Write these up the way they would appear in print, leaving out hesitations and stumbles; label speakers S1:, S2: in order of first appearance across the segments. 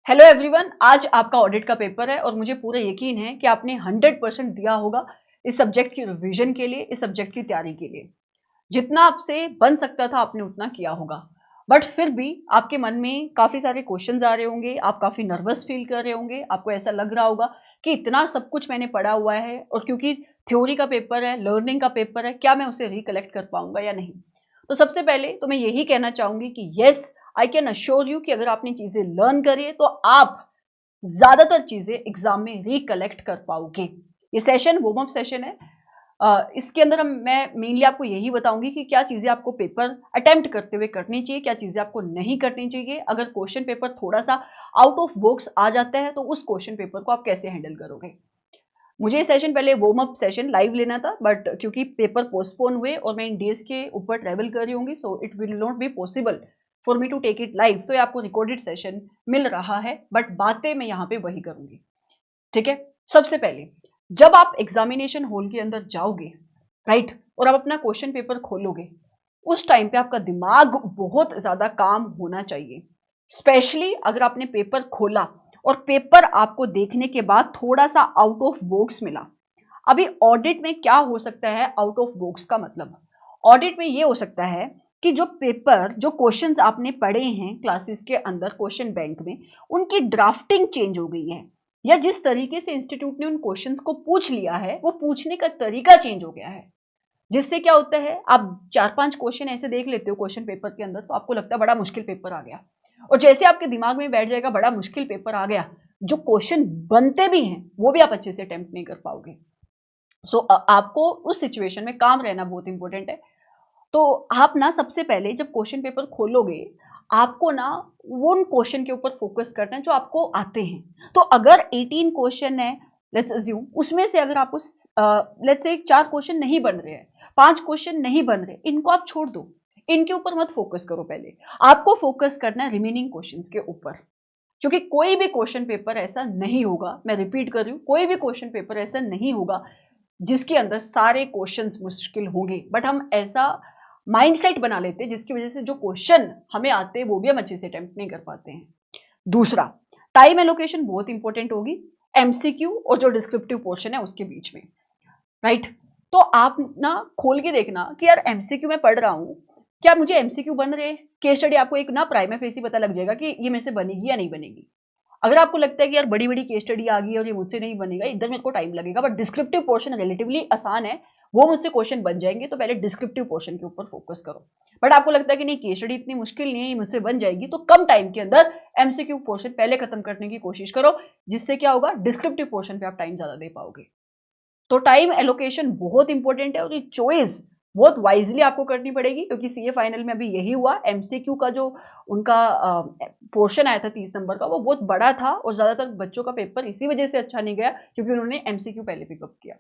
S1: Hello everyone, आज आपका audit का पेपर है और मुझे पूरा यकीन है कि आपने 100% दिया होगा इस सब्जेक्ट की रिवीजन के लिए, इस सब्जेक्ट की तैयारी के लिए। जितना आपसे बन सकता था आपने उतना किया होगा, बट फिर भी आपके मन में काफ़ी सारे क्वेश्चंस आ रहे होंगे, आप काफ़ी नर्वस फील कर रहे होंगे, आपको ऐसा लग रहा होगा कि इतना सब कुछ मैंने पढ़ा हुआ है और क्योंकि थ्योरी का पेपर है, लर्निंग का पेपर है, क्या मैं उसे रिकलेक्ट कर पाऊंगा या नहीं। तो सबसे पहले तो मैं यही कहना चाहूंगी कि yes, I can assure you कि अगर आपने चीज़ें लर्न करी है तो आप ज़्यादातर चीज़ें एग्ज़ाम में रिकलेक्ट कर पाओगे। ये सेशन वार्म अप सेशन है। इसके अंदर मैं मेनली आपको यही बताऊंगी कि क्या चीज़ें आपको पेपर अटेम्प्ट करते हुए करनी चाहिए, क्या चीज़ें आपको नहीं करनी चाहिए। अगर क्वेश्चन पेपर थोड़ा सा आउट ऑफ बॉक्स आ जाता है तो उस क्वेश्चन पेपर को आप कैसे हैंडल करोगे। मुझे ये सेशन पहले वार्म अप सेशन लाइव लेना था, बट क्योंकि पेपर पोस्टपोन हुए और मैं इन डेज के ऊपर ट्रैवल कर रही होंगी, so it will not be possible for me to take it live. तो ये आपको रिकॉर्डेड सेशन मिल रहा है, बट बातें मैं यहाँ पे वही करूंगी। ठीक है। सबसे पहले जब आप एग्जामिनेशन हॉल के अंदर जाओगे, राइट, और आप अपना क्वेश्चन पेपर खोलोगे, उस टाइम पे आपका दिमाग बहुत ज्यादा काम होना चाहिए। स्पेशली अगर आपने पेपर खोला और पेपर आपको देखने के बाद थोड़ा सा आउट ऑफ बॉक्स मिला। अभी ऑडिट में क्या हो सकता है आउट ऑफ बॉक्स का मतलब? ऑडिट में ये हो सकता है कि जो पेपर, जो क्वेश्चंस आपने पढ़े हैं क्लासेस के अंदर क्वेश्चन बैंक में, उनकी ड्राफ्टिंग चेंज हो गई है, या जिस तरीके से इंस्टीट्यूट ने उन क्वेश्चंस को पूछ लिया है वो पूछने का तरीका चेंज हो गया है। जिससे क्या होता है, आप 4-5 क्वेश्चन ऐसे देख लेते हो क्वेश्चन पेपर के अंदर तो आपको लगता है बड़ा मुश्किल पेपर आ गया, और जैसे आपके दिमाग में बैठ जाएगा बड़ा मुश्किल पेपर आ गया, जो क्वेश्चन बनते भी हैं वो भी आप अच्छे से अटेम्प्ट नहीं कर पाओगे। सो आपको उस सिचुएशन में काम रहना बहुत इंपॉर्टेंट है। तो आप ना सबसे पहले जब क्वेश्चन पेपर खोलोगे, आपको ना वो उन क्वेश्चन के ऊपर फोकस करना है जो आपको आते हैं। तो अगर 18 क्वेश्चन है, लेट्स अज्यूम, उसमें से अगर आपको लेट्स से 4 क्वेश्चन नहीं बन रहे हैं, 5 क्वेश्चन नहीं बन रहे, इनको आप छोड़ दो, इनके ऊपर मत फोकस करो। पहले आपको फोकस करना है रिमेनिंग क्वेश्चंस के ऊपर, क्योंकि कोई भी क्वेश्चन पेपर ऐसा नहीं होगा, मैं रिपीट कर रही हूँ, कोई भी क्वेश्चन पेपर ऐसा नहीं होगा जिसके अंदर सारे क्वेश्चंस मुश्किल होंगे, बट हम ऐसा माइंडसेट बना लेते हैं जिसकी वजह से जो क्वेश्चन हमें आते हैं वो भी हम अच्छे से अटेम्प्ट नहीं कर पाते हैं। दूसरा, टाइम एलोकेशन बहुत इंपॉर्टेंट होगी एमसीक्यू और जो डिस्क्रिप्टिव पोर्शन है उसके बीच में, राइट। तो आप ना खोल के देखना कि यार एमसीक्यू में पढ़ रहा हूँ, क्या मुझे एमसीक्यू बन रहे हैं। केस स्टडी आपको एक ना प्राइमा फेसी पता लग जाएगा कि ये मेरे से बनेगी या नहीं बनेगी। अगर आपको लगता है कि यार बड़ी बड़ी केस स्टडी आ गई और ये मुझसे नहीं बनेगा, इधर मेरे को टाइम लगेगा, बट डिस्क्रिप्टिव पोर्शन रिलेटिवली आसान है, वो मुझसे क्वेश्चन बन जाएंगे, तो पहले डिस्क्रिप्टिव पोर्शन के ऊपर फोकस करो। बट आपको लगता है कि नहीं केस स्टडी इतनी मुश्किल नहीं है, मुझसे बन जाएगी, तो कम टाइम के अंदर एमसीक्यू पोर्शन पहले खत्म करने की कोशिश करो, जिससे क्या होगा, डिस्क्रिप्टिव पोर्शन पे आप टाइम ज्यादा दे पाओगे। तो टाइम एलोकेशन बहुत इंपॉर्टेंट है और ये चॉइस बहुत वाइजली आपको करनी पड़ेगी, क्योंकि सीए फाइनल में अभी यही हुआ। एमसीक्यू का जो उनका पोर्शन आया था 30 नंबर का, वो बहुत बड़ा था और ज्यादातर बच्चों का पेपर इसी वजह से अच्छा नहीं गया क्योंकि उन्होंने एमसीक्यू पहले पिकअप किया।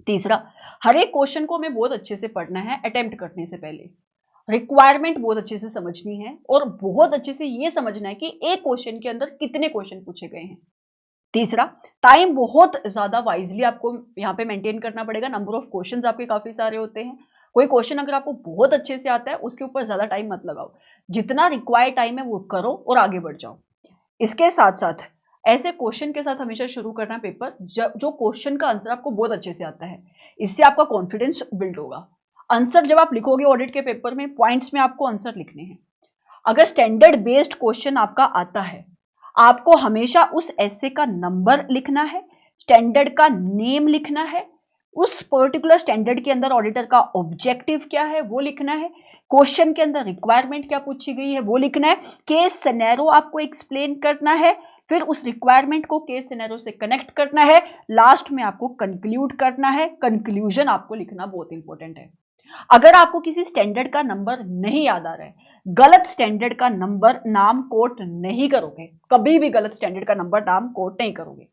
S1: तीसरा, हर एक क्वेश्चन को हमें बहुत अच्छे से पढ़ना है अटेम्प्ट करने से पहले, रिक्वायरमेंट बहुत अच्छे से समझनी है और बहुत अच्छे से ये समझना है कि एक क्वेश्चन के अंदर कितने क्वेश्चन पूछे गए हैं। तीसरा, टाइम बहुत ज्यादा वाइजली आपको यहाँ पे मेंटेन करना पड़ेगा। नंबर ऑफ क्वेश्चंस आपके काफी सारे होते हैं, कोई क्वेश्चन अगर आपको बहुत अच्छे से आता है उसके ऊपर ज्यादा टाइम मत लगाओ, जितना रिक्वायर्ड टाइम है वो करो और आगे बढ़ जाओ। इसके साथ साथ ऐसे क्वेश्चन के साथ हमेशा शुरू करना पेपर जो क्वेश्चन का आंसर आपको बहुत अच्छे से आता है, इससे आपका कॉन्फिडेंस बिल्ड होगा। आंसर जब आप लिखोगे ऑडिट के पेपर में, पॉइंट्स में आपको आंसर लिखने हैं। अगर स्टैंडर्ड बेस्ड क्वेश्चन आपका आता है, आपको हमेशा उस ऐसे का नंबर लिखना है, स्टैंडर्ड का नेम लिखना है, उस पर्टिकुलर स्टैंडर्ड के अंदर ऑडिटर का ऑब्जेक्टिव क्या है वो लिखना है, क्वेश्चन के अंदर रिक्वायरमेंट क्या पूछी गई है वो लिखना है, केस सिनेरियो आपको एक्सप्लेन करना है, फिर उस रिक्वायरमेंट को केस सिनेरियो से कनेक्ट करना है, लास्ट में आपको कंक्लूड करना है। कंक्लूजन आपको लिखना बहुत इंपॉर्टेंट है। अगर आपको किसी स्टैंडर्ड का नंबर नहीं याद आ रहा है, गलत स्टैंडर्ड का नंबर नाम कोट नहीं करोगे, कभी भी गलत स्टैंडर्ड का नंबर नाम कोट नहीं करोगे।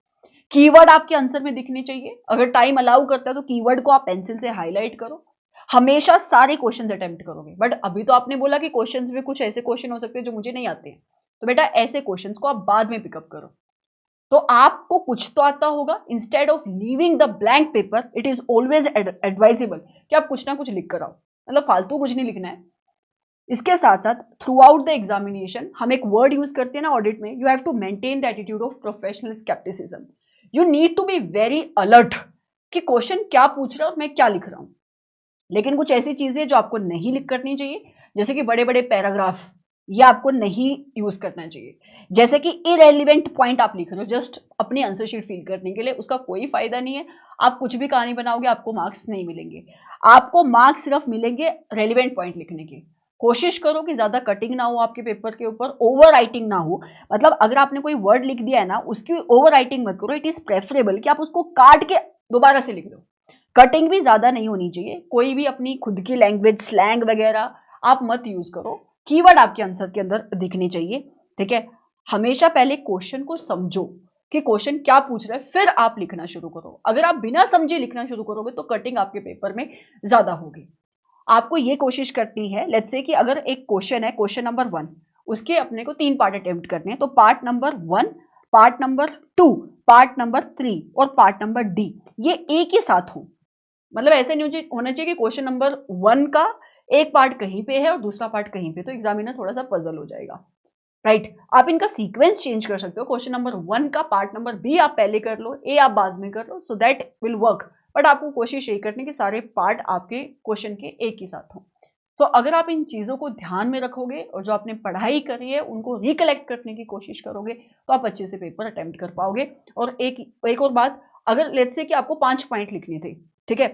S1: कीवर्ड आपके आंसर में दिखने चाहिए, अगर टाइम अलाउ करता है तो कीवर्ड को आप पेंसिल से हाईलाइट करो। हमेशा सारे क्वेश्चन अटेम्प्ट करोगे, बट अभी तो आपने बोला कि क्वेश्चंस में कुछ ऐसे क्वेश्चन हो सकते हैं जो मुझे नहीं आते हैं, तो बेटा ऐसे क्वेश्चंस को आप बाद में पिकअप करो। तो आपको कुछ तो आता होगा, instead of leaving the blank paper it is always advisable कि आप कुछ ना कुछ लिख कर आओ, मतलब फालतू कुछ नहीं लिखना है। इसके साथ साथ थ्रू आउट द एग्जामिनेशन हम एक वर्ड यूज करते हैं ना ऑडिट में, you have to maintain the attitude of professional scepticism. You need to be very alert कि क्वेश्चन क्या पूछ रहा है और मैं क्या लिख रहा हूं। लेकिन कुछ ऐसी चीजें जो आपको नहीं लिख करनी चाहिए, जैसे कि बड़े बड़े पैराग्राफ, ये आपको नहीं यूज करना चाहिए। जैसे कि इरेलीवेंट पॉइंट आप लिख रहे हो जस्ट अपनी आंसर शीट फिल करने के लिए, उसका कोई फायदा नहीं है। आप कुछ भी कहानी बनाओगे, आपको मार्क्स नहीं मिलेंगे। आपको मार्क्स सिर्फ मिलेंगे रेलिवेंट पॉइंट लिखने के। कोशिश करो कि ज्यादा कटिंग ना हो आपके पेपर के ऊपर, ओवर राइटिंग ना हो। मतलब अगर आपने कोई वर्ड लिख दिया है ना, उसकी ओवर राइटिंग मत करो। इट इज प्रेफरेबल कि आप उसको काट के दोबारा से लिख दो। कटिंग भी ज्यादा नहीं होनी चाहिए। कोई भी अपनी खुद की लैंग्वेज, स्लैंग वगैरह आप मत यूज करो। कीवर्ड आपके आंसर के अंदर दिखनी चाहिए, ठीक है। हमेशा पहले क्वेश्चन को समझो कि क्वेश्चन क्या पूछ रहा है, फिर आप लिखना शुरू करो। अगर आप बिना समझे लिखना शुरू करोगे तो कटिंग आपके पेपर में ज्यादा होगी। आपको ये कोशिश करनी है, लेट्स से कि अगर एक क्वेश्चन है, क्वेश्चन नंबर 1, उसके अपने को 3 पार्ट अटेम्प्ट करने हैं, तो part number 1, part number 2, part number 3 और पार्ट नंबर डी, ये एक ही साथ हो। मतलब ऐसे नहीं होना चाहिए कि क्वेश्चन नंबर 1 का एक पार्ट कहीं पे है और दूसरा पार्ट कहीं पे, तो एग्जामिनर थोड़ा सा पजल हो जाएगा, राइट। आप इनका सीक्वेंस चेंज कर सकते हो। क्वेश्चन नंबर 1 का पार्ट नंबर बी आप पहले कर लो, ए आप बाद में कर लो, so that will work. But आपको कोशिश यही करनी कि सारे पार्ट आपके क्वेश्चन के एक ही साथ हों। तो अगर आप इन चीज़ों को ध्यान में रखोगे और जो आपने पढ़ाई करी है उनको रिकलेक्ट करने की कोशिश करोगे, तो आप अच्छे से पेपर अटेम्प्ट कर पाओगे। और एक और बात, अगर लेट्स से कि आपको 5 पॉइंट लिखने थे, ठीक है,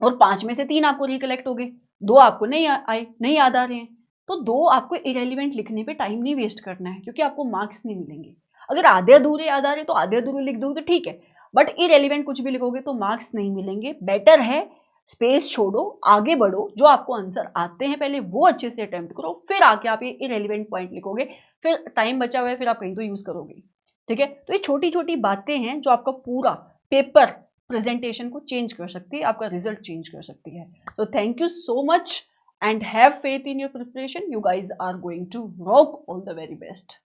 S1: और 5 में से 3 आपको रिकलेक्ट हो गए, 2 आपको नहीं आए, नहीं याद आ रहे हैं, तो 2 आपको इरेलीवेंट लिखने पे टाइम नहीं वेस्ट करना है, क्योंकि आपको मार्क्स नहीं मिलेंगे। अगर आधे अधूरे याद आ रहे तो आधे अधूरे लिख दोगे तो ठीक है, बट इरेलीवेंट कुछ भी लिखोगे तो मार्क्स नहीं मिलेंगे। बेटर है स्पेस छोड़ो, आगे बढ़ो, जो आपको आंसर आते हैं पहले वो अच्छे से अटेम्प्ट करो, फिर आके आप ये इरेलीवेंट पॉइंट लिखोगे, फिर टाइम बचा हुआ है, फिर आप कहीं तो यूज करोगे, ठीक है। तो ये छोटी छोटी बातें हैं जो आपका पूरा पेपर प्रेजेंटेशन को चेंज कर सकती है, आपका रिजल्ट चेंज कर सकती है। तो thank you so much and have faith in your preparation. You guys are going to rock. All the very best.